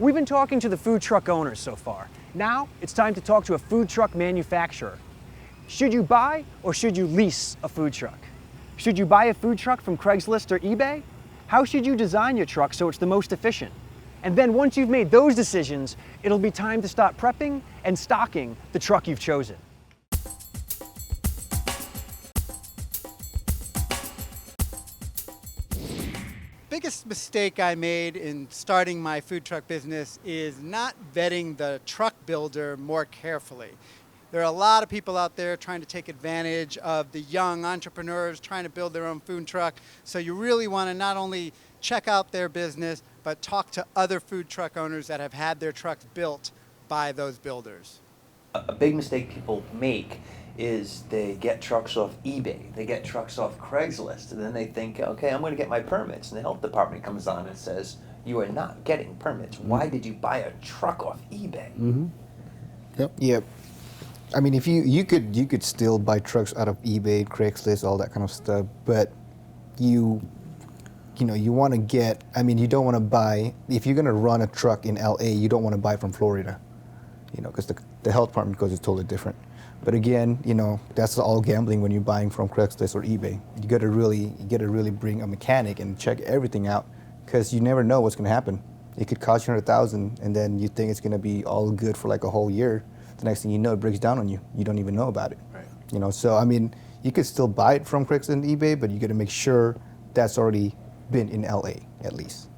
We've been talking to the food truck owners so far. Now it's time to talk to a food truck manufacturer. Should you buy or should you lease a food truck? Should you buy a food truck from Craigslist or eBay? How should you design your truck so it's the most efficient? And then once you've made those decisions, it'll be time to start prepping and stocking the truck you've chosen. Biggest mistake I made in starting my food truck business is not vetting the truck builder more carefully. There are a lot of people out there trying to take advantage of the young entrepreneurs trying to build their own food truck. So you really want to not only check out their business, but talk to other food truck owners that have had their trucks built by those builders. A big mistake people make is they get trucks off eBay, they get trucks off Craigslist, and then they think, okay, I'm going to get my permits. And the health department comes on and says, you are not getting permits. Why did you buy a truck off eBay? Mm-hmm. Yep. I mean, if you could still buy trucks out of eBay, Craigslist, all that kind of stuff, but you want to get. I mean, you don't want to buy if you're going to run a truck in LA. You don't want to buy from Florida, because the health department goes is totally different. But again, that's all gambling when you're buying from Craigslist or eBay. You got to really bring a mechanic and check everything out, because you never know what's going to happen. It could cost you $100,000, and then you think it's going to be all good for like a whole year. The next thing you know, it breaks down on you. You don't even know about it. Right. So I mean, you could still buy it from Craigslist and eBay, but you got to make sure that's already been in LA at least.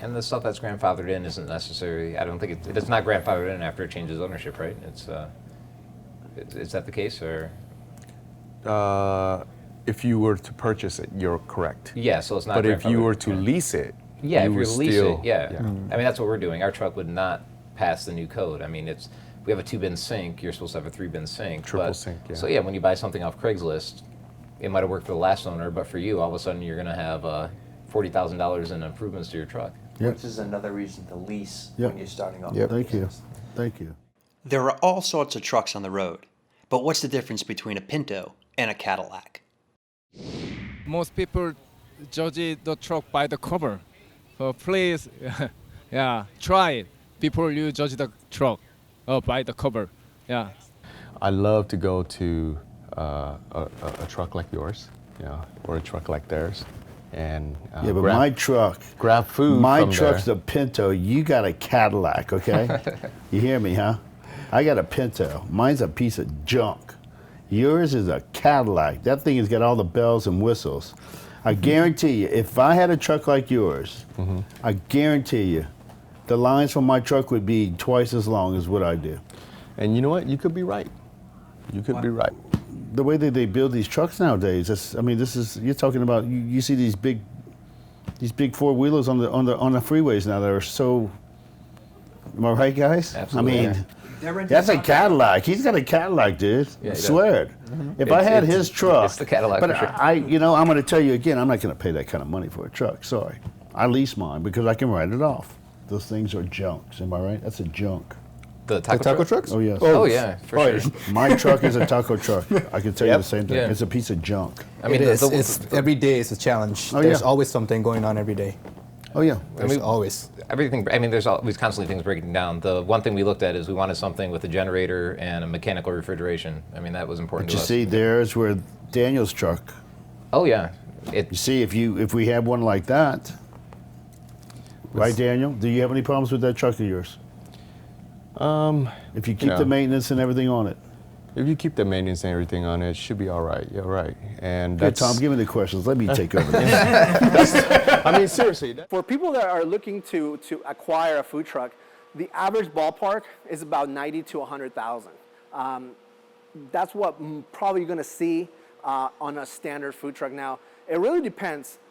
And the stuff that's grandfathered in isn't necessary. I don't think it's not grandfathered in after it changes ownership, right? Is that the case, or? If you were to purchase it, you're correct. Yeah, so it's not. But if you were to lease it, yeah, if you you lease it, yeah. Yeah. I mean, that's what we're doing. Our truck would not pass the new code. I mean, we have a 2-bin sink. You're supposed to have a 3-bin sink. Triple sink, yeah. So yeah, when you buy something off Craigslist, it might have worked for the last owner, but for you, all of a sudden you're going to have $40,000 in improvements to your truck. Which is another reason to lease when you're starting off. Thank you. There are all sorts of trucks on the road, but what's the difference between a Pinto and a Cadillac? Most people judge the truck by the cover. So please, try it before you judge the truck by the cover. Yeah. I love to go to a truck like yours, or a truck like theirs, and but my truck, grab food. My from truck's there. the Pinto. You got a Cadillac, okay? You hear me, huh? I got a Pinto. Mine's a piece of junk. Yours is a Cadillac. That thing has got all the bells and whistles. I guarantee you, if I had a truck like yours, I guarantee you, the lines from my truck would be twice as long as what I do. And you know what? You could be right. You could be right. The way that they build these trucks nowadays, you're talking about, you see these big four-wheelers on the freeways now that are so, am I right, guys? Absolutely. I mean, that's a Cadillac. He's got a Cadillac, dude. Yeah, I swear it. If I had his truck, it's the Cadillac. but for sure. I'm going to tell you again, I'm not going to pay that kind of money for a truck. Sorry, I lease mine because I can write it off. Those things are junks. Am I right? That's a junk. The taco trucks? Oh yes. Oh yeah, for sure. My truck is a taco truck. I can tell you the same thing. Yeah. It's a piece of junk. I mean, it is. It's every day is a challenge. Oh, There's yeah. always something going on every day. Oh yeah. There's always. everything. I mean, there's always constantly things breaking down. The one thing we looked at is we wanted something with a generator and a mechanical refrigeration. I mean, that was important But to you us. see, there's where Daniel's truck. Oh yeah. You see, if we have one like that, right, Daniel? Do you have any problems with that truck of yours? If you keep the maintenance and everything on it. If you keep the maintenance and everything on it, it should be all right. You're right. And Good, that's, Tom, give me the questions. Let me take over. I mean, seriously. For people that are looking to acquire a food truck, the average ballpark is about 90 to 100,000. That's what probably you're going to see on a standard food truck. Now, it really depends